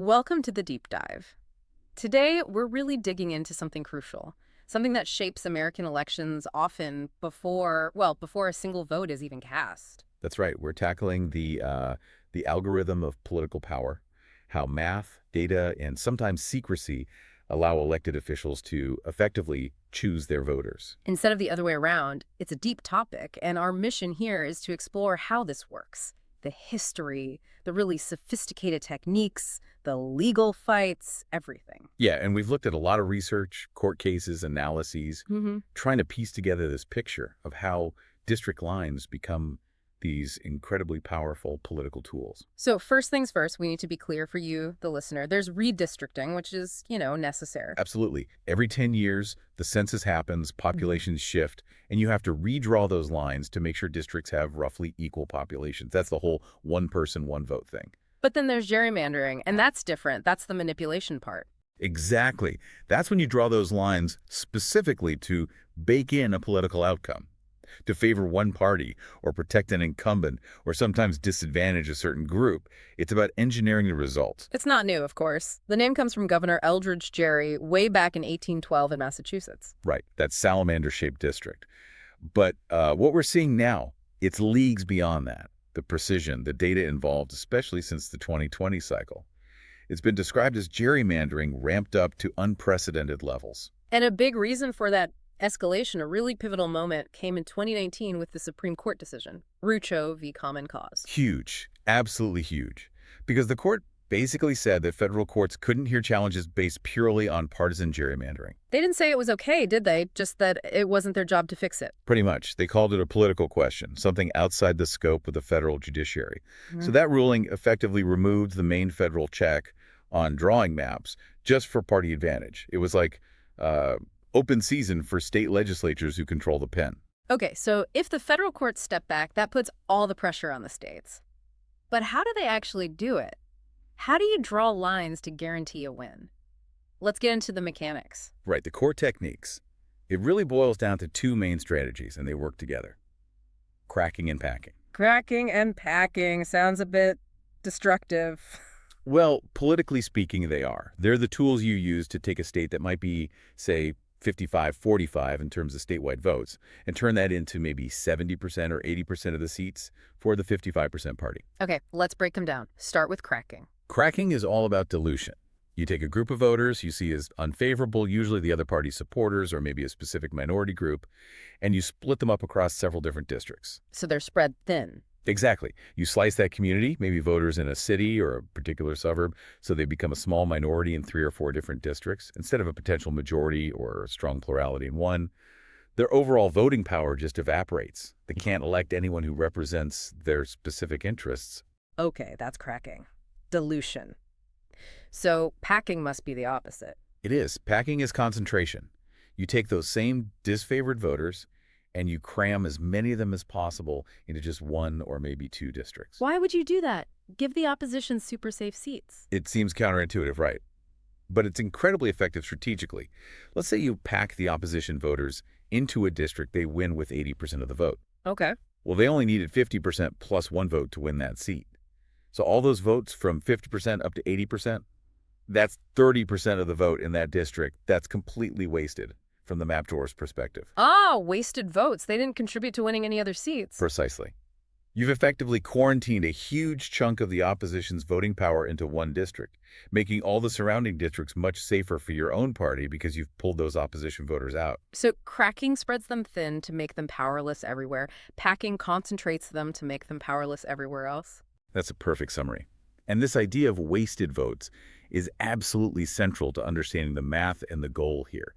Welcome to the deep dive. Today, we're really digging into something crucial, something that shapes American elections often before a single vote is even cast. That's right. We're tackling the algorithm of political power, how math, data, and sometimes secrecy allow elected officials to effectively choose their voters. Instead of the other way around, it's a deep topic, and our mission here is to explore how this works, the history, the really sophisticated techniques, the legal fights, everything. Yeah, and we've looked at a lot of research, court cases, analyses, trying to piece together this picture of how district lines become these incredibly powerful political tools. So first things first, we need to be clear for you, the listener. There's redistricting, which is, necessary. Absolutely. Every 10 years, the census happens, populations shift, and you have to redraw those lines to make sure districts have roughly equal populations. That's the whole one person, one vote thing. But then there's gerrymandering, and that's different. That's the manipulation part. Exactly. That's when you draw those lines specifically to bake in a political outcome, to favor one party or protect an incumbent or sometimes disadvantage a certain group. It's about engineering the results. It's not new, of course. The name comes from Governor Eldridge Gerry way back in 1812 in Massachusetts. Right, that salamander-shaped district. But what we're seeing now, it's leagues beyond that. The precision, the data involved, especially since the 2020 cycle. It's been described as gerrymandering ramped up to unprecedented levels. And a big reason for that escalation, a really pivotal moment, came in 2019 with the Supreme Court decision, Rucho v. Common Cause. Huge, absolutely huge. Because the court basically said that federal courts couldn't hear challenges based purely on partisan gerrymandering. They didn't say it was okay, did they? Just that it wasn't their job to fix it. Pretty much. They called it a political question, something outside the scope of the federal judiciary. So that ruling effectively removed the main federal check on drawing maps just for party advantage. It was like open season for state legislatures who control the pen. Okay, so if the federal courts step back, that puts all the pressure on the states. But how do they actually do it? How do you draw lines to guarantee a win? Let's get into the mechanics. Right, the core techniques. It really boils down to two main strategies, and they work together. Cracking and packing. Cracking and packing sounds a bit destructive. Well, politically speaking, they are. They're the tools you use to take a state that might be, say, 55-45 in terms of statewide votes, and turn that into maybe 70% or 80% of the seats for the 55% party. Okay, let's break them down. Start with cracking. Cracking is all about dilution. You take a group of voters you see as unfavorable, usually the other party's supporters or maybe a specific minority group, and you split them up across several different districts. So they're spread thin. Exactly. You slice that community, maybe voters in a city or a particular suburb, so they become a small minority in 3 or 4 different districts, instead of a potential majority or a strong plurality in one. Their overall voting power just evaporates. They can't elect anyone who represents their specific interests. Okay, that's cracking. Dilution. So packing must be the opposite. It is. Packing is concentration. You take those same disfavored voters and you cram as many of them as possible into just 1 or maybe 2 districts. Why would you do that? Give the opposition super safe seats. It seems counterintuitive, right? But it's incredibly effective strategically. Let's say you pack the opposition voters into a district they win with 80% of the vote. Okay. Well, they only needed 50% plus 1 vote to win that seat. So all those votes from 50% up to 80%, that's 30% of the vote in that district. That's completely wasted from the map drawer's perspective. Ah, wasted votes. They didn't contribute to winning any other seats. Precisely. You've effectively quarantined a huge chunk of the opposition's voting power into one district, making all the surrounding districts much safer for your own party because you've pulled those opposition voters out. So cracking spreads them thin to make them powerless everywhere. Packing concentrates them to make them powerless everywhere else. That's a perfect summary. And this idea of wasted votes is absolutely central to understanding the math and the goal here.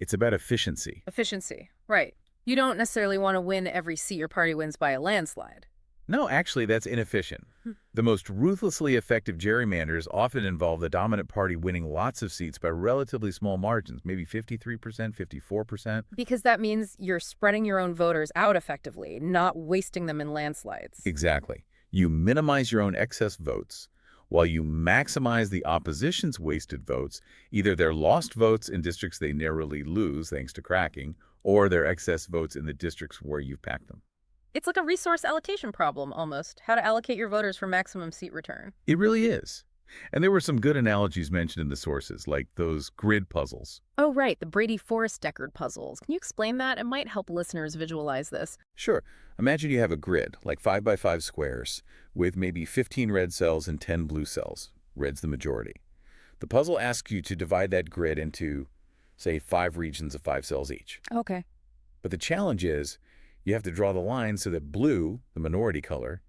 It's about efficiency. Efficiency, right. You don't necessarily want to win every seat your party wins by a landslide. No, actually, that's inefficient. The most ruthlessly effective gerrymanders often involve the dominant party winning lots of seats by relatively small margins, maybe 53%, 54%. Because that means you're spreading your own voters out effectively, not wasting them in landslides. Exactly. You minimize your own excess votes while you maximize the opposition's wasted votes, either their lost votes in districts they narrowly lose thanks to cracking, or their excess votes in the districts where you've packed them. It's like a resource allocation problem, almost. How to allocate your voters for maximum seat return. It really is. And there were some good analogies mentioned in the sources, like those grid puzzles. Oh, right, the Brady Forest Deckard puzzles. Can you explain that? It might help listeners visualize this. Sure, imagine you have a grid, like 5 by 5 squares, with maybe 15 red cells and 10 blue cells. Red's the majority. The puzzle asks you to divide that grid into, say, 5 regions of 5 cells each. Okay. But the challenge is you have to draw the line so that blue, the minority color,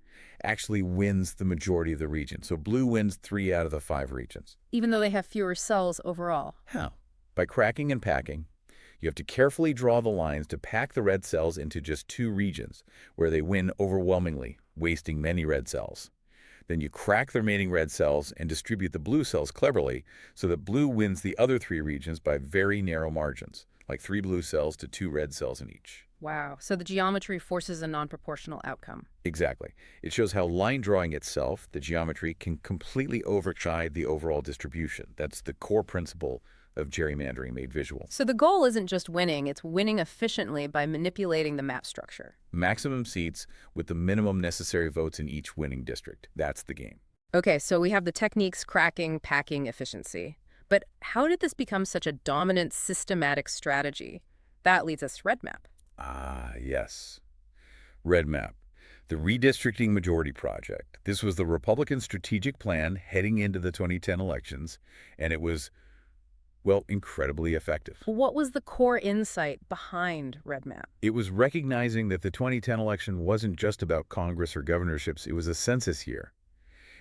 actually wins the majority of the region. So blue wins 3 out of the 5 regions. Even though they have fewer cells overall. How? By cracking and packing. You have to carefully draw the lines to pack the red cells into just 2 regions, where they win overwhelmingly, wasting many red cells. Then you crack the remaining red cells and distribute the blue cells cleverly so that blue wins the other 3 regions by very narrow margins, like 3 blue cells to 2 red cells in each. Wow. So the geometry forces a non-proportional outcome. Exactly. It shows how line drawing itself, the geometry, can completely override the overall distribution. That's the core principle of gerrymandering made visual. So the goal isn't just winning, it's winning efficiently by manipulating the map structure. Maximum seats with the minimum necessary votes in each winning district. That's the game. Okay, so we have the techniques, cracking, packing, efficiency. But how did this become such a dominant systematic strategy? That leads us to Red Map. Ah, yes. Red Map, the Redistricting Majority Project. This was the Republican strategic plan heading into the 2010 elections, and it was, well, incredibly effective. What was the core insight behind Red Map? It was recognizing that the 2010 election wasn't just about Congress or governorships, it was a census year.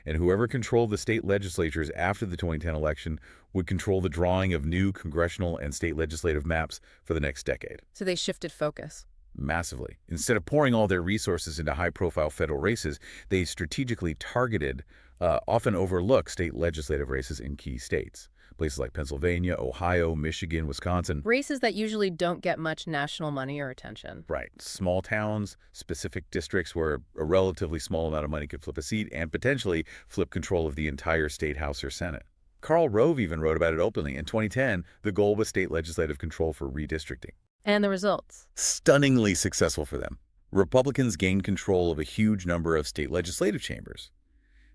And whoever controlled the state legislatures after the 2010 election would control the drawing of new congressional and state legislative maps for the next decade. So they shifted focus. Massively. Instead of pouring all their resources into high-profile federal races, they strategically targeted, often overlooked state legislative races in key states. Places like Pennsylvania, Ohio, Michigan, Wisconsin. Races that usually don't get much national money or attention. Right. Small towns, specific districts where a relatively small amount of money could flip a seat and potentially flip control of the entire state House or Senate. Karl Rove even wrote about it openly. In 2010, the goal was state legislative control for redistricting. And the results? Stunningly successful for them. Republicans gained control of a huge number of state legislative chambers.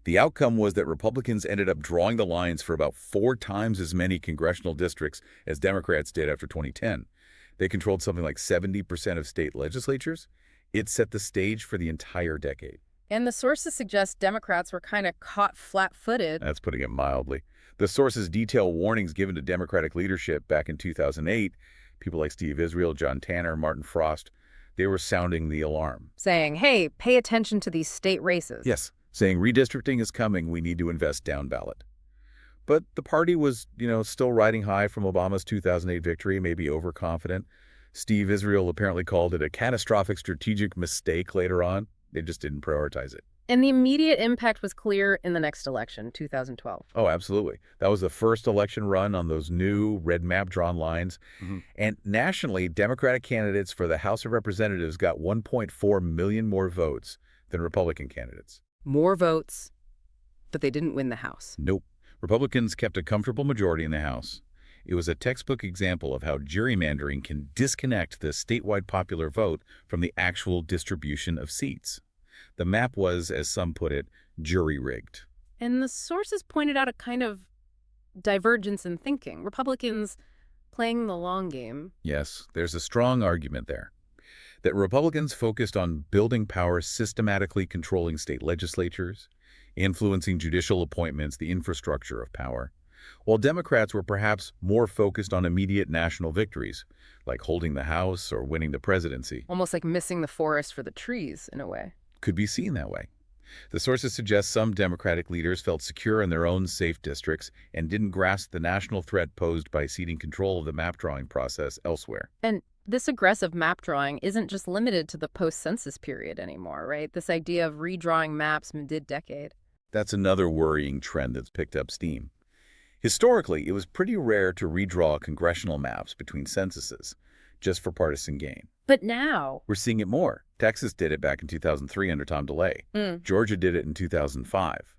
The outcome was that Republicans ended up drawing the lines for about 4 times as many congressional districts as Democrats did after 2010. They controlled something like 70% of state legislatures. It set the stage for the entire decade. And the sources suggest Democrats were kind of caught flat-footed. That's putting it mildly. The sources detail warnings given to Democratic leadership back in 2008. People like Steve Israel, John Tanner, Martin Frost, they were sounding the alarm. Saying, hey, pay attention to these state races. Yes, saying redistricting is coming, we need to invest down ballot. But the party was, still riding high from Obama's 2008 victory, maybe overconfident. Steve Israel apparently called it a catastrophic strategic mistake later on. They just didn't prioritize it. And the immediate impact was clear in the next election, 2012. Oh, absolutely. That was the first election run on those new red map drawn lines. And nationally, Democratic candidates for the House of Representatives got 1.4 million more votes than Republican candidates. More votes, but they didn't win the House. Nope. Republicans kept a comfortable majority in the House. It was a textbook example of how gerrymandering can disconnect the statewide popular vote from the actual distribution of seats. The map was, as some put it, jury-rigged. And the sources pointed out a kind of divergence in thinking. Republicans playing the long game. Yes, there's a strong argument there. That Republicans focused on building power, systematically controlling state legislatures, influencing judicial appointments, the infrastructure of power, while Democrats were perhaps more focused on immediate national victories, like holding the House or winning the presidency. Almost like missing the forest for the trees, in a way. Could be seen that way. The sources suggest some Democratic leaders felt secure in their own safe districts and didn't grasp the national threat posed by ceding control of the map drawing process elsewhere. And this aggressive map drawing isn't just limited to the post-census period anymore, right? This idea of redrawing maps mid-decade. That's another worrying trend that's picked up steam. Historically, it was pretty rare to redraw congressional maps between censuses, just for partisan gain. But now We're seeing it more. Texas did it back in 2003 under Tom DeLay. Georgia did it in 2005.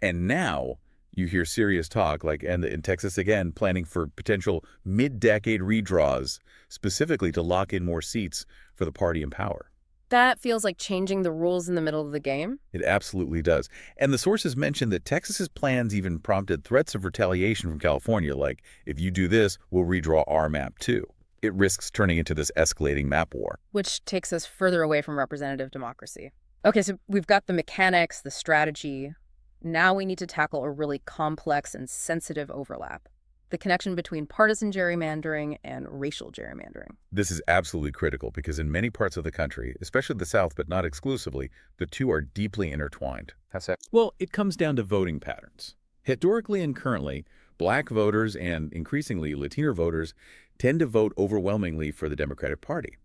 And now you hear serious talk, like in Texas again, planning for potential mid-decade redraws, specifically to lock in more seats for the party in power. That feels like changing the rules in the middle of the game. It absolutely does. And the sources mentioned that Texas's plans even prompted threats of retaliation from California, like, if you do this, we'll redraw our map too. It risks turning into this escalating map war. Which takes us further away from representative democracy. Okay, so we've got the mechanics, the strategy. Now we need to tackle a really complex and sensitive overlap. The connection between partisan gerrymandering and racial gerrymandering. This is absolutely critical because in many parts of the country, especially the South but not exclusively, the two are deeply intertwined. How's that? Well, it comes down to voting patterns. Historically and currently, Black voters and increasingly Latino voters tend to vote overwhelmingly for the Democratic Party.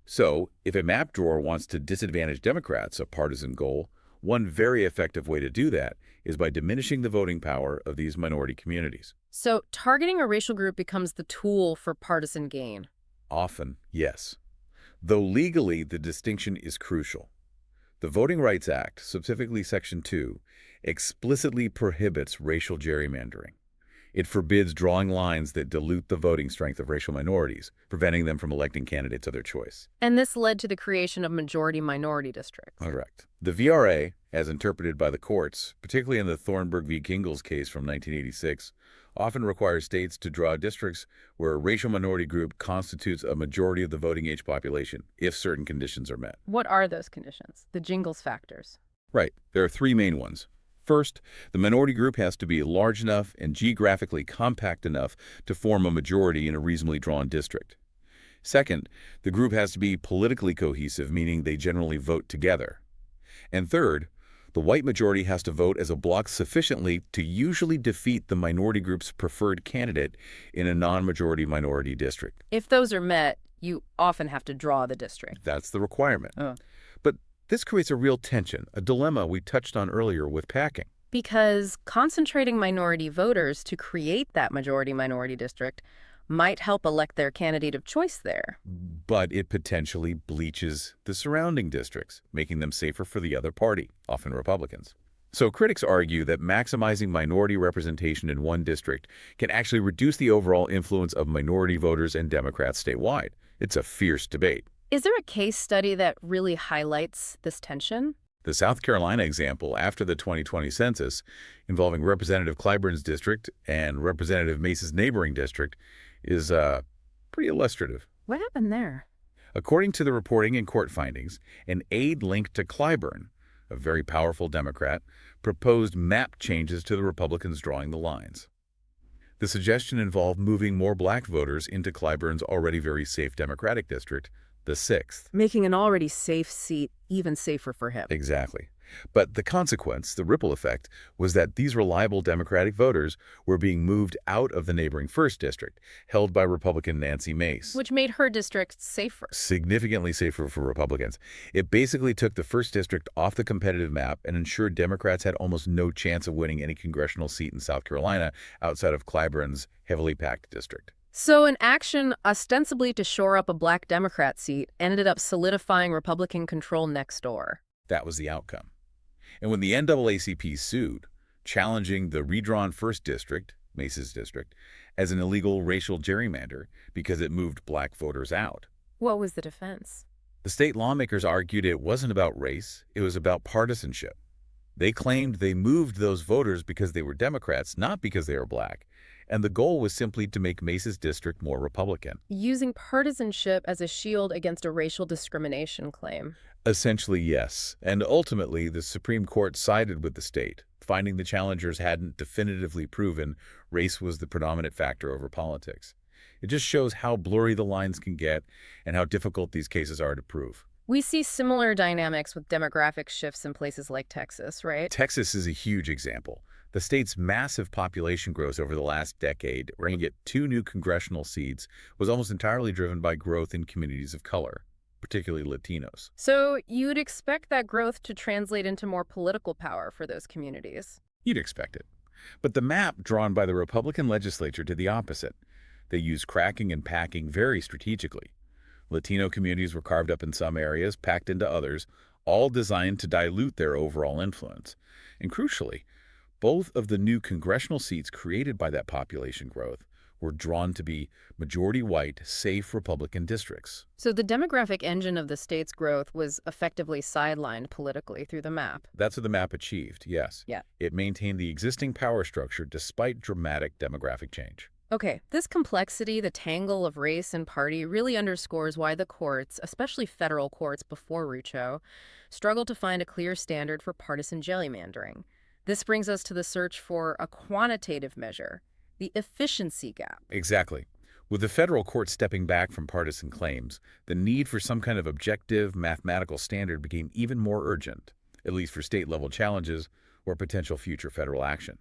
So, if a map drawer wants to disadvantage Democrats, a partisan goal, one very effective way to do that is by diminishing the voting power of these minority communities. So targeting a racial group becomes the tool for partisan gain. Often, yes. Though legally, the distinction is crucial. The Voting Rights Act, specifically Section 2, explicitly prohibits racial gerrymandering. It forbids drawing lines that dilute the voting strength of racial minorities, preventing them from electing candidates of their choice. And this led to the creation of majority-minority districts. Correct. The VRA, as interpreted by the courts, particularly in the Thornburg v. Gingles case from 1986, often requires states to draw districts where a racial minority group constitutes a majority of the voting-age population, if certain conditions are met. What are those conditions? The Jingles factors. Right. There are three main ones. First, the minority group has to be large enough and geographically compact enough to form a majority in a reasonably drawn district. Second, the group has to be politically cohesive, meaning they generally vote together. And third, the white majority has to vote as a bloc sufficiently to usually defeat the minority group's preferred candidate in a non-majority minority district. If those are met, you often have to draw the district. That's the requirement. But this creates a real tension, a dilemma we touched on earlier with packing. Because concentrating minority voters to create that majority-minority district might help elect their candidate of choice there. But it potentially bleaches the surrounding districts, making them safer for the other party, often Republicans. So critics argue that maximizing minority representation in one district can actually reduce the overall influence of minority voters and Democrats statewide. It's a fierce debate. Is there a case study that really highlights this tension? The South Carolina example after the 2020 census, involving Representative Clyburn's district and Representative Mace's neighboring district, is pretty illustrative. What happened there? According to the reporting and court findings, an aide linked to Clyburn, a very powerful Democrat, proposed map changes to the Republicans drawing the lines. The suggestion involved moving more Black voters into Clyburn's already very safe Democratic district, the 6th. Making an already safe seat even safer for him. Exactly. But the consequence, the ripple effect, was that these reliable Democratic voters were being moved out of the neighboring 1st District, held by Republican Nancy Mace. Which made her district safer. Significantly safer for Republicans. It basically took the 1st District off the competitive map and ensured Democrats had almost no chance of winning any congressional seat in South Carolina outside of Clyburn's heavily packed district. So an action ostensibly to shore up a Black Democrat seat ended up solidifying Republican control next door. That was the outcome. And when the NAACP sued, challenging the redrawn 1st District, Mace's district, as an illegal racial gerrymander because it moved Black voters out. What was the defense? The state lawmakers argued it wasn't about race, it was about partisanship. They claimed they moved those voters because they were Democrats, not because they were Black. And the goal was simply to make Mace's district more Republican. Using partisanship as a shield against a racial discrimination claim. Essentially, yes. And ultimately, the Supreme Court sided with the state, finding the challengers hadn't definitively proven race was the predominant factor over politics. It just shows how blurry the lines can get and how difficult these cases are to prove. We see similar dynamics with demographic shifts in places like Texas, right? Texas is a huge example. The state's massive population growth over the last decade, where you get 2 new congressional seats, was almost entirely driven by growth in communities of color, particularly Latinos. So you'd expect that growth to translate into more political power for those communities. You'd expect it. But the map drawn by the Republican legislature did the opposite. They used cracking and packing very strategically. Latino communities were carved up in some areas, packed into others, all designed to dilute their overall influence. And crucially, both of the new congressional seats created by that population growth were drawn to be majority-white, safe Republican districts. So the demographic engine of the state's growth was effectively sidelined politically through the map. That's what the map achieved, yes. Yeah. It maintained the existing power structure despite dramatic demographic change. Okay, this complexity, the tangle of race and party, really underscores why the courts, especially federal courts before Rucho, struggled to find a clear standard for partisan gerrymandering. This brings us to the search for a quantitative measure, the efficiency gap. Exactly. With the federal court stepping back from partisan claims, the need for some kind of objective mathematical standard became even more urgent, at least for state-level challenges or potential future federal action.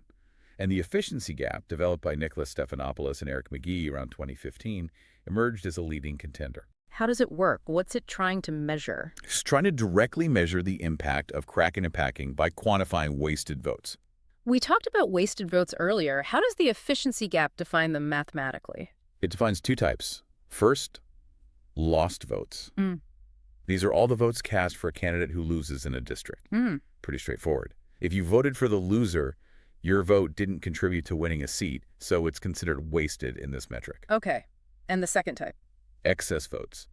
And the efficiency gap, developed by Nicholas Stephanopoulos and Eric McGee around 2015, emerged as a leading contender. How does it work? What's it trying to measure? It's trying to directly measure the impact of cracking and packing by quantifying wasted votes. We talked about wasted votes earlier. How does the efficiency gap define them mathematically? It defines two types. First, lost votes. Mm. These are all the votes cast for a candidate who loses in a district. Pretty straightforward. If you voted for the loser, your vote didn't contribute to winning a seat, so it's considered wasted in this metric. Okay. And the second type? Excess votes.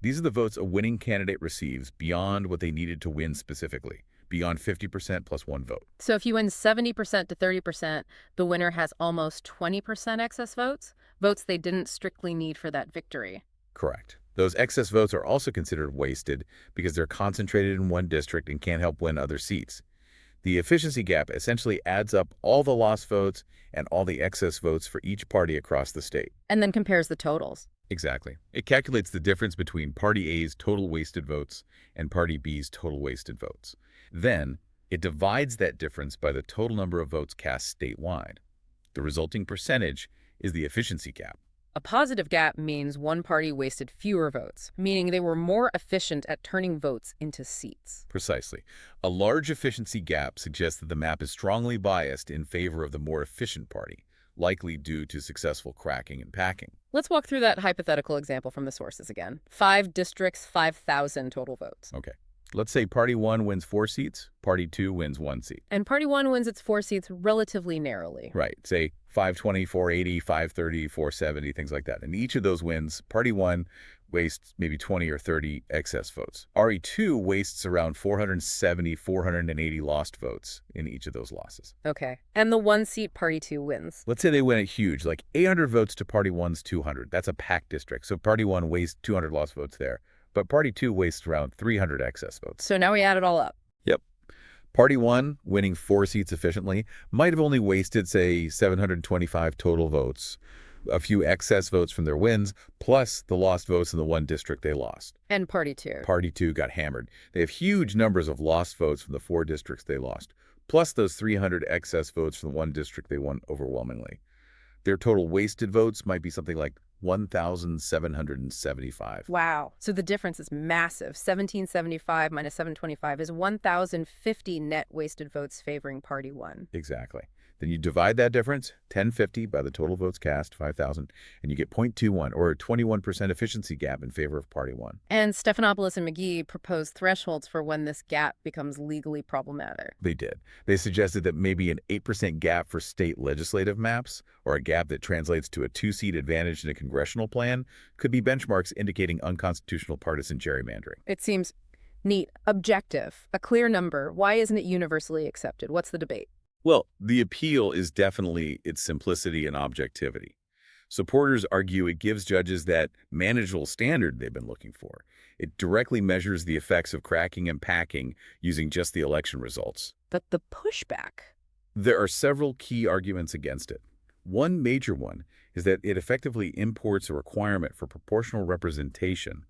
These are the votes a winning candidate receives beyond what they needed to win specifically, beyond 50% plus one vote. So if you win 70% to 30%, the winner has almost 20% excess votes? Votes they didn't strictly need for that victory. Correct. Those excess votes are also considered wasted because they're concentrated in one district and can't help win other seats. The efficiency gap essentially adds up all the lost votes and all the excess votes for each party across the state. And then compares the totals. Exactly. It calculates the difference between Party A's total wasted votes and Party B's total wasted votes. Then, it divides that difference by the total number of votes cast statewide. The resulting percentage is the efficiency gap. A positive gap means one party wasted fewer votes, meaning they were more efficient at turning votes into seats. Precisely. A large efficiency gap suggests that the map is strongly biased in favor of the more efficient party, likely due to successful cracking and packing. Let's walk through that hypothetical example from the sources again. 5 districts, 5,000 total votes. Okay. Let's say Party 1 wins 4 seats, Party 2 wins 1 seat. And Party 1 wins its 4 seats relatively narrowly. Right. Say 520, 480, 530, 470, things like that. And each of those wins, Party 1 wastes maybe 20 or 30 excess votes. RE2 wastes around 470, 480 lost votes in each of those losses. Okay. And the 1 seat Party 2 wins. Let's say they win it huge, like 800 votes to Party 1's 200. That's a packed district. So Party 1 wastes 200 lost votes there. But Party 2 wastes around 300 excess votes. So now we add it all up. Yep. Party 1, winning 4 seats efficiently, might have only wasted, say, 725 total votes, a few excess votes from their wins, plus the lost votes in the one district they lost. And Party 2. Party 2 got hammered. They have huge numbers of lost votes from the 4 districts they lost, plus those 300 excess votes from the one district they won overwhelmingly. Their total wasted votes might be something like 1,775. Wow. So the difference is massive. 1,775 minus 725 is 1,050 net wasted votes favoring Party 1. Exactly. Then you divide that difference, 1,050, by the total votes cast, 5,000, and you get 0.21, or a 21% efficiency gap in favor of Party 1. And Stephanopoulos and McGee proposed thresholds for when this gap becomes legally problematic. They did. They suggested that maybe an 8% gap for state legislative maps, or a gap that translates to a 2-seat advantage in a congressional plan, could be benchmarks indicating unconstitutional partisan gerrymandering. It seems neat, objective, a clear number. Why isn't it universally accepted? What's the debate? Well, the appeal is definitely its simplicity and objectivity. Supporters argue it gives judges that manageable standard they've been looking for. It directly measures the effects of cracking and packing using just the election results. But the pushback? There are several key arguments against it. One major one is that it effectively imports a requirement for proportional representation,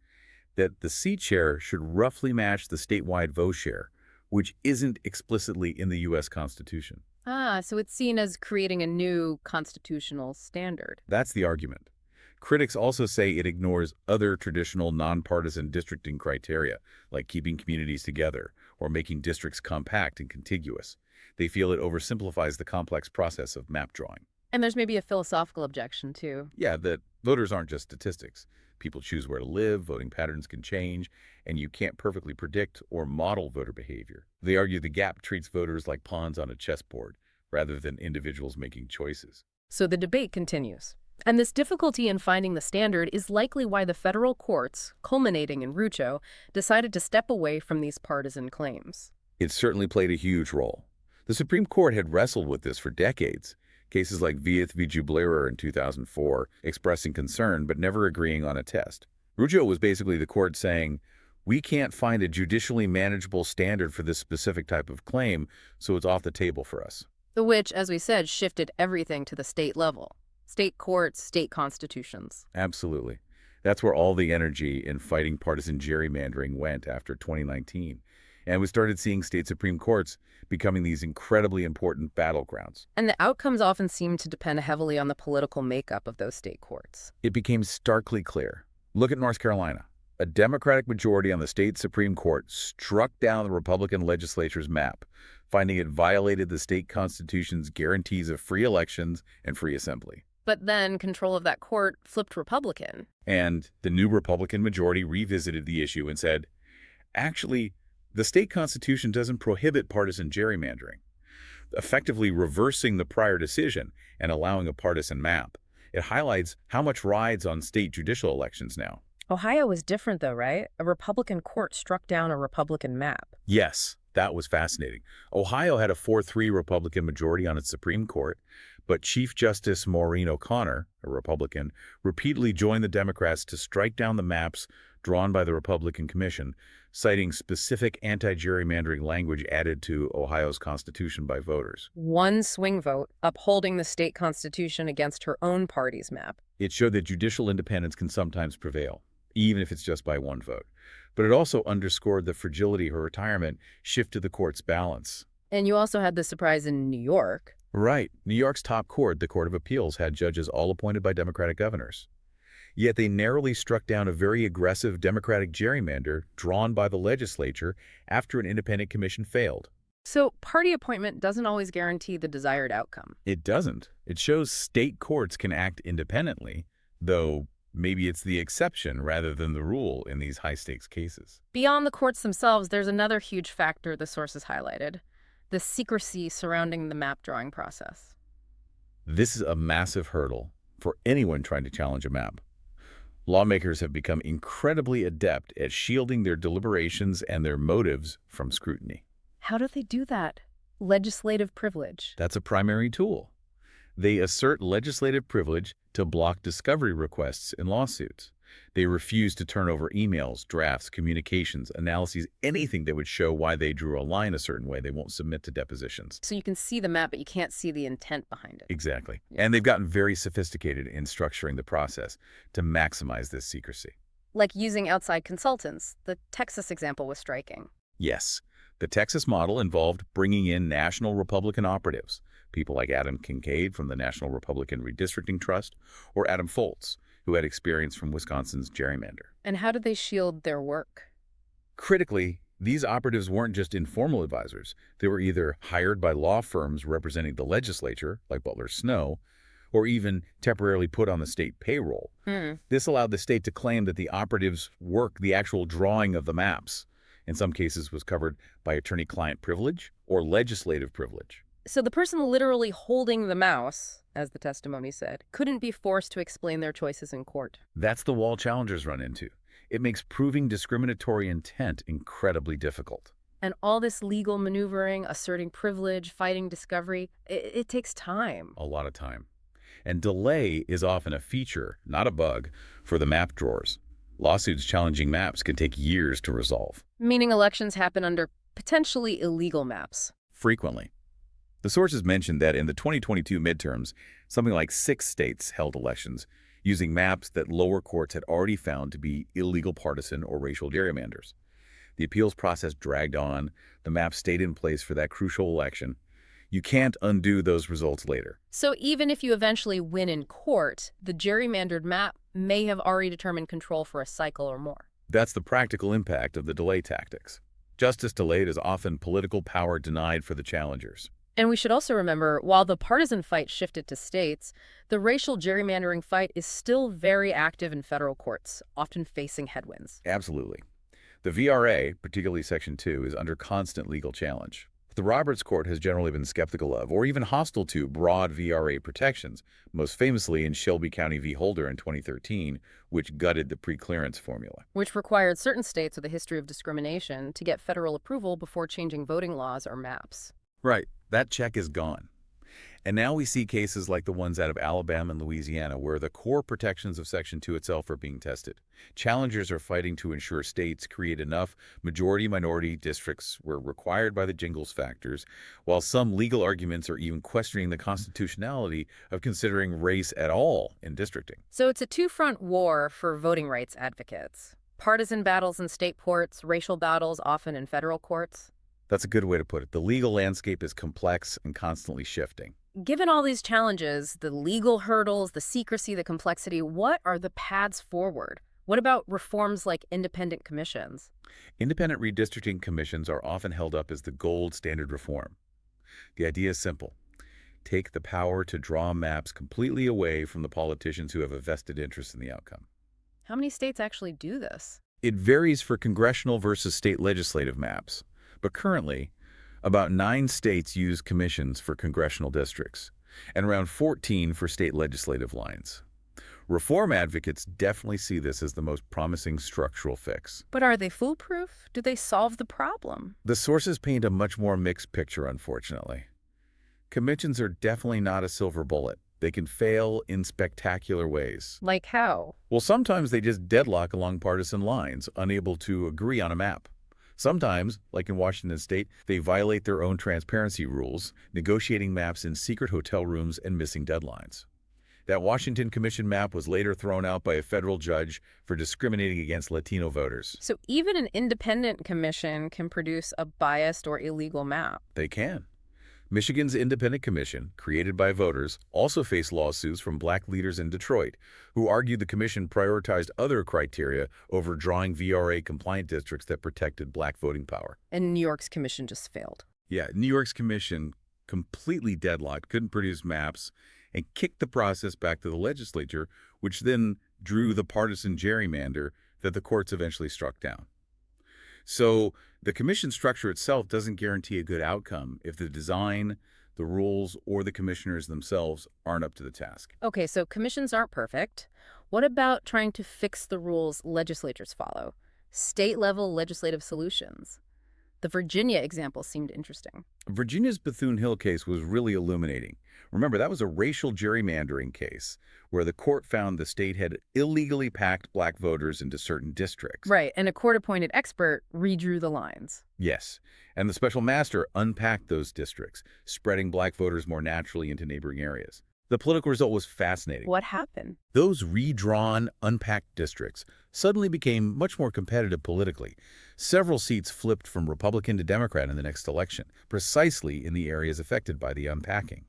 that the seat share should roughly match the statewide vote share, which isn't explicitly in the U.S. Constitution. So it's seen as creating a new constitutional standard. That's the argument. Critics also say it ignores other traditional nonpartisan districting criteria, like keeping communities together or making districts compact and contiguous. They feel it oversimplifies the complex process of map drawing. And there's maybe a philosophical objection, too. Yeah, that voters aren't just statistics. People choose where to live, voting patterns can change, and you can't perfectly predict or model voter behavior. They argue the gap treats voters like pawns on a chessboard, rather than individuals making choices. So the debate continues. And this difficulty in finding the standard is likely why the federal courts, culminating in Rucho, decided to step away from these partisan claims. It certainly played a huge role. The Supreme Court had wrestled with this for decades. Cases like Vieth v. Jublerer in 2004 expressing concern but never agreeing on a test. Rucho was basically the court saying, we can't find a judicially manageable standard for this specific type of claim, so it's off the table for us. Which, as we said, shifted everything to the state level. State courts, state constitutions. Absolutely. That's where all the energy in fighting partisan gerrymandering went after 2019. And we started seeing state Supreme Courts becoming these incredibly important battlegrounds. And the outcomes often seem to depend heavily on the political makeup of those state courts. It became starkly clear. Look at North Carolina. A Democratic majority on the state Supreme Court struck down the Republican legislature's map, finding it violated the state constitution's guarantees of free elections and free assembly. But then control of that court flipped Republican. And the new Republican majority revisited the issue and said, actually, the state constitution doesn't prohibit partisan gerrymandering, effectively reversing the prior decision and allowing a partisan map. It highlights how much rides on state judicial elections now. Ohio was different, though, right? A Republican court struck down a Republican map. Yes, that was fascinating. Ohio had a 4-3 Republican majority on its Supreme Court, but Chief Justice Maureen O'Connor, a Republican, repeatedly joined the Democrats to strike down the maps drawn by the Republican Commission, citing specific anti-gerrymandering language added to Ohio's constitution by voters. One swing vote upholding the state constitution against her own party's map. It showed that judicial independence can sometimes prevail, even if it's just by one vote. But it also underscored the fragility her retirement shifted the court's balance. And you also had the surprise in New York. Right. New York's top court, the Court of Appeals, had judges all appointed by Democratic governors. Yet they narrowly struck down a very aggressive Democratic gerrymander drawn by the legislature after an independent commission failed. So party appointment doesn't always guarantee the desired outcome. It doesn't. It shows state courts can act independently, though maybe it's the exception rather than the rule in these high-stakes cases. Beyond the courts themselves, there's another huge factor the sources highlighted: the secrecy surrounding the map drawing process. This is a massive hurdle for anyone trying to challenge a map. Lawmakers have become incredibly adept at shielding their deliberations and their motives from scrutiny. How do they do that? Legislative privilege. That's a primary tool. They assert legislative privilege to block discovery requests in lawsuits. They refuse to turn over emails, drafts, communications, analyses, anything that would show why they drew a line a certain way. They won't submit to depositions. So you can see the map, but you can't see the intent behind it. Exactly. And they've gotten very sophisticated in structuring the process to maximize this secrecy. Like using outside consultants. The Texas example was striking. Yes. The Texas model involved bringing in national Republican operatives, people like Adam Kincaid from the National Republican Redistricting Trust, or Adam Foltz, who had experience from Wisconsin's gerrymander. And how did they shield their work? Critically, these operatives weren't just informal advisors. They were either hired by law firms representing the legislature, like Butler Snow, or even temporarily put on the state payroll. This allowed the state to claim that the operatives' work, the actual drawing of the maps, in some cases was covered by attorney-client privilege or legislative privilege. So the person literally holding the mouse, as the testimony said, couldn't be forced to explain their choices in court. That's the wall challengers run into. It makes proving discriminatory intent incredibly difficult. And all this legal maneuvering, asserting privilege, fighting discovery, it takes time. A lot of time. And delay is often a feature, not a bug, for the map drawers. Lawsuits challenging maps can take years to resolve. Meaning elections happen under potentially illegal maps. Frequently. The sources mentioned that in the 2022 midterms, something like 6 states held elections using maps that lower courts had already found to be illegal partisan or racial gerrymanders. The appeals process dragged on. The map stayed in place for that crucial election. You can't undo those results later. So even if you eventually win in court, the gerrymandered map may have already determined control for a cycle or more. That's the practical impact of the delay tactics. Justice delayed is often political power denied for the challengers. And we should also remember, while the partisan fight shifted to states, the racial gerrymandering fight is still very active in federal courts, often facing headwinds. Absolutely. The VRA, particularly Section 2, is under constant legal challenge. the Roberts Court has generally been skeptical of, or even hostile to, broad VRA protections, most famously in Shelby County v. Holder in 2013, which gutted the preclearance formula. Which required certain states with a history of discrimination to get federal approval before changing voting laws or maps. Right. That check is gone. And now we see cases like the ones out of Alabama and Louisiana where the core protections of Section 2 itself are being tested. Challengers are fighting to ensure states create enough majority-minority districts where required by the Jingles factors, while some legal arguments are even questioning the constitutionality of considering race at all in districting. So it's a two-front war for voting rights advocates. Partisan battles in state courts, racial battles often in federal courts. That's a good way to put it. The legal landscape is complex and constantly shifting. Given all these challenges, the legal hurdles, the secrecy, the complexity, what are the paths forward? What about reforms like independent commissions? Independent redistricting commissions are often held up as the gold standard reform. The idea is simple. Take the power to draw maps completely away from the politicians who have a vested interest in the outcome. How many states actually do this? It varies for congressional versus state legislative maps, but currently, about 9 states use commissions for congressional districts, and around 14 for state legislative lines. Reform advocates definitely see this as the most promising structural fix. But are they foolproof? Do they solve the problem? The sources paint a much more mixed picture, unfortunately. Commissions are definitely not a silver bullet. They can fail in spectacular ways. Like how? Well, sometimes they just deadlock along partisan lines, unable to agree on a map. Sometimes, like in Washington state, they violate their own transparency rules, negotiating maps in secret hotel rooms and missing deadlines. That Washington Commission map was later thrown out by a federal judge for discriminating against Latino voters. So even an independent commission can produce a biased or illegal map. They can. Michigan's Independent Commission, created by voters, also faced lawsuits from black leaders in Detroit, who argued the commission prioritized other criteria over drawing VRA-compliant districts that protected black voting power. And New York's commission just failed. Yeah, New York's commission completely deadlocked, couldn't produce maps, and kicked the process back to the legislature, which then drew the partisan gerrymander that the courts eventually struck down. So the commission structure itself doesn't guarantee a good outcome if the design, the rules, or the commissioners themselves aren't up to the task. Okay, so commissions aren't perfect. What about trying to fix the rules legislatures follow? State-level legislative solutions. The Virginia example seemed interesting. Virginia's Bethune-Hill case was really illuminating. Remember, that was a racial gerrymandering case where the court found the state had illegally packed black voters into certain districts. Right, and a court-appointed expert redrew the lines. Yes, and the special master unpacked those districts, spreading black voters more naturally into neighboring areas. The political result was fascinating. What happened? Those redrawn, unpacked districts suddenly became much more competitive politically. Several seats flipped from Republican to Democrat in the next election, precisely in the areas affected by the unpacking.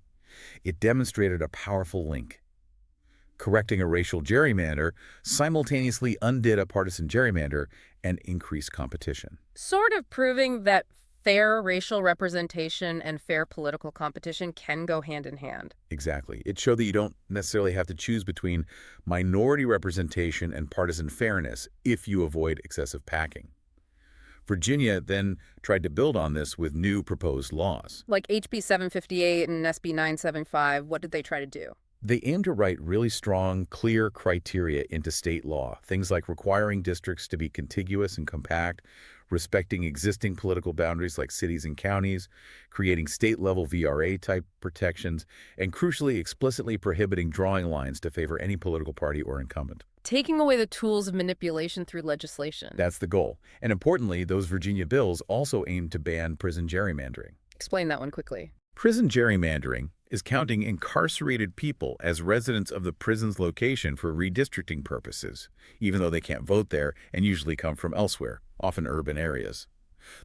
It demonstrated a powerful link. Correcting a racial gerrymander simultaneously undid a partisan gerrymander and increased competition. Sort of proving that fair racial representation and fair political competition can go hand in hand. Exactly. It showed that you don't necessarily have to choose between minority representation and partisan fairness if you avoid excessive packing. Virginia then tried to build on this with new proposed laws. Like HB 758 and SB 975, what did they try to do? They aimed to write really strong, clear criteria into state law, things like requiring districts to be contiguous and compact, respecting existing political boundaries like cities and counties, creating state-level VRA-type protections, and crucially, explicitly prohibiting drawing lines to favor any political party or incumbent. Taking away the tools of manipulation through legislation. That's the goal. And importantly, those Virginia bills also aimed to ban prison gerrymandering. Explain that one quickly. Prison gerrymandering is counting incarcerated people as residents of the prison's location for redistricting purposes, even though they can't vote there and usually come from elsewhere, often urban areas.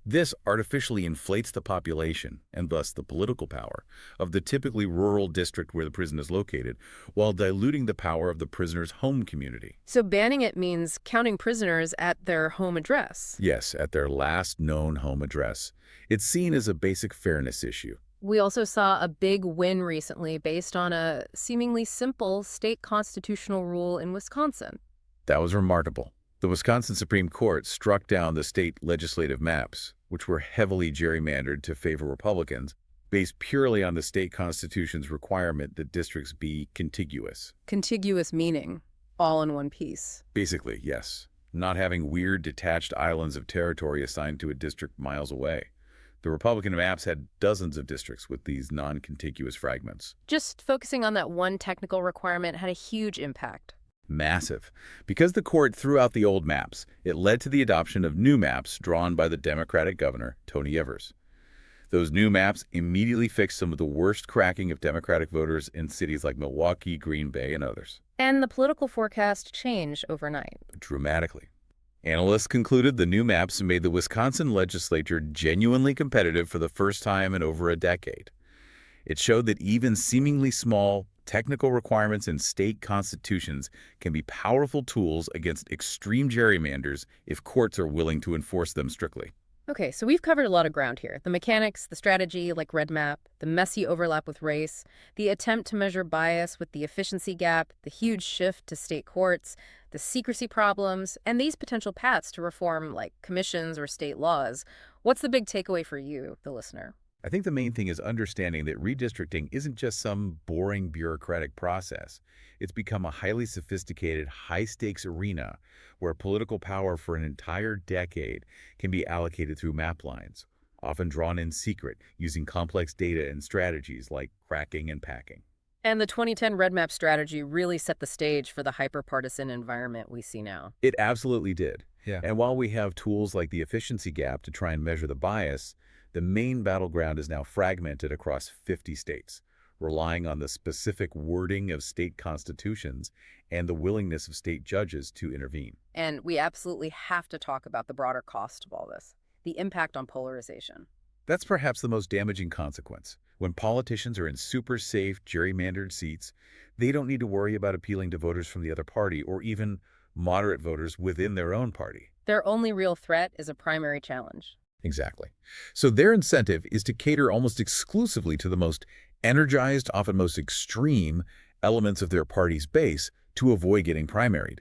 This artificially inflates the population, and thus the political power, of the typically rural district where the prison is located, while diluting the power of the prisoner's home community. So banning it means counting prisoners at their home address. Yes, at their last known home address. It's seen as a basic fairness issue. We also saw a big win recently based on a seemingly simple state constitutional rule in Wisconsin. That was remarkable. The Wisconsin Supreme Court struck down the state legislative maps. which were heavily gerrymandered to favor Republicans, based purely on the state constitution's requirement that districts be contiguous. Contiguous meaning, all in one piece. Basically, yes. Not having weird detached islands of territory assigned to a district miles away. The Republican maps had dozens of districts with these non-contiguous fragments. Just focusing on that one technical requirement had a huge impact. Massive. Because the court threw out the old maps, it led to the adoption of new maps drawn by the Democratic governor, Tony Evers. Those new maps immediately fixed some of the worst cracking of Democratic voters in cities like Milwaukee, Green Bay, and others. And the political forecast changed overnight. Dramatically. Analysts concluded the new maps made the Wisconsin legislature genuinely competitive for the first time in over a decade. It showed that even seemingly small technical requirements in state constitutions can be powerful tools against extreme gerrymanders if courts are willing to enforce them strictly. Okay, so we've covered a lot of ground here. The mechanics, the strategy, like red map, the messy overlap with race, the attempt to measure bias with the efficiency gap, the huge shift to state courts, the secrecy problems, and these potential paths to reform like commissions or state laws. What's the big takeaway for you, the listener? I think the main thing is understanding that redistricting isn't just some boring bureaucratic process. It's become a highly sophisticated, high-stakes arena where political power for an entire decade can be allocated through map lines, often drawn in secret using complex data and strategies like cracking and packing. And the 2010 red map strategy really set the stage for the hyper-partisan environment we see now. It absolutely did. Yeah. And while we have tools like the efficiency gap to try and measure the bias, the main battleground is now fragmented across 50 states, relying on the specific wording of state constitutions and the willingness of state judges to intervene. And we absolutely have to talk about the broader cost of all this, the impact on polarization. That's perhaps the most damaging consequence. When politicians are in super safe, gerrymandered seats, they don't need to worry about appealing to voters from the other party or even moderate voters within their own party. Their only real threat is a primary challenge. Exactly. So their incentive is to cater almost exclusively to the most energized, often most extreme elements of their party's base to avoid getting primaried.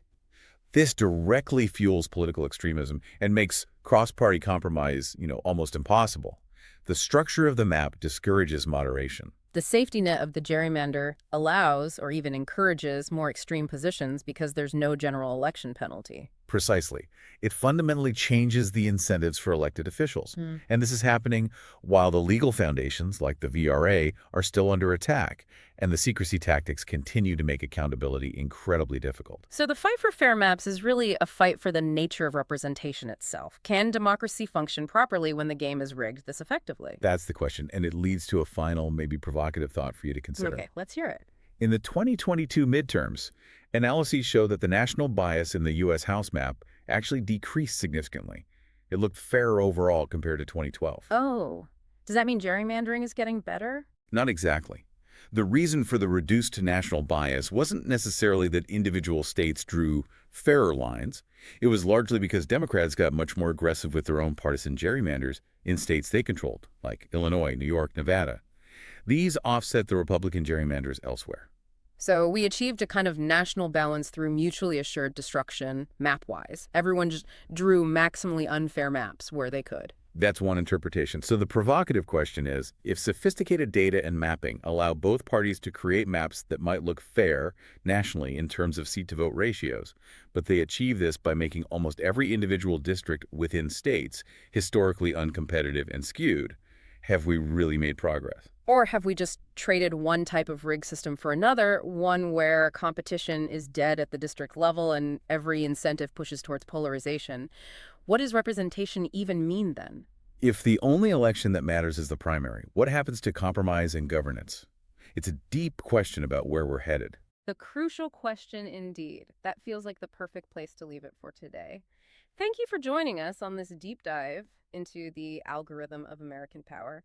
This directly fuels political extremism and makes cross-party compromise, almost impossible. The structure of the map discourages moderation. The safety net of the gerrymander allows or even encourages more extreme positions because there's no general election penalty. Precisely. It fundamentally changes the incentives for elected officials. And this is happening while the legal foundations, like the VRA, are still under attack, and the secrecy tactics continue to make accountability incredibly difficult. So the fight for fair maps is really a fight for the nature of representation itself. Can democracy function properly when the game is rigged this effectively? That's the question, and it leads to a final, maybe provocative thought for you to consider. Okay, let's hear it. In the 2022 midterms, analyses show that the national bias in the U.S. House map actually decreased significantly. It looked fairer overall compared to 2012. Oh, does that mean gerrymandering is getting better? Not exactly. The reason for the reduced national bias wasn't necessarily that individual states drew fairer lines. It was largely because Democrats got much more aggressive with their own partisan gerrymanders in states they controlled, like Illinois, New York, Nevada. These offset the Republican gerrymanders elsewhere. So we achieved a kind of national balance through mutually assured destruction, map-wise. Everyone just drew maximally unfair maps where they could. That's one interpretation. So the provocative question is, if sophisticated data and mapping allow both parties to create maps that might look fair nationally in terms of seat-to-vote ratios, but they achieve this by making almost every individual district within states historically uncompetitive and skewed, have we really made progress? Or have we just traded one type of rig system for another, one where competition is dead at the district level and every incentive pushes towards polarization? What does representation even mean then? If the only election that matters is the primary, what happens to compromise and governance? It's a deep question about where we're headed. The crucial question indeed. That feels like the perfect place to leave it for today. Thank you for joining us on this deep dive into the algorithm of American power.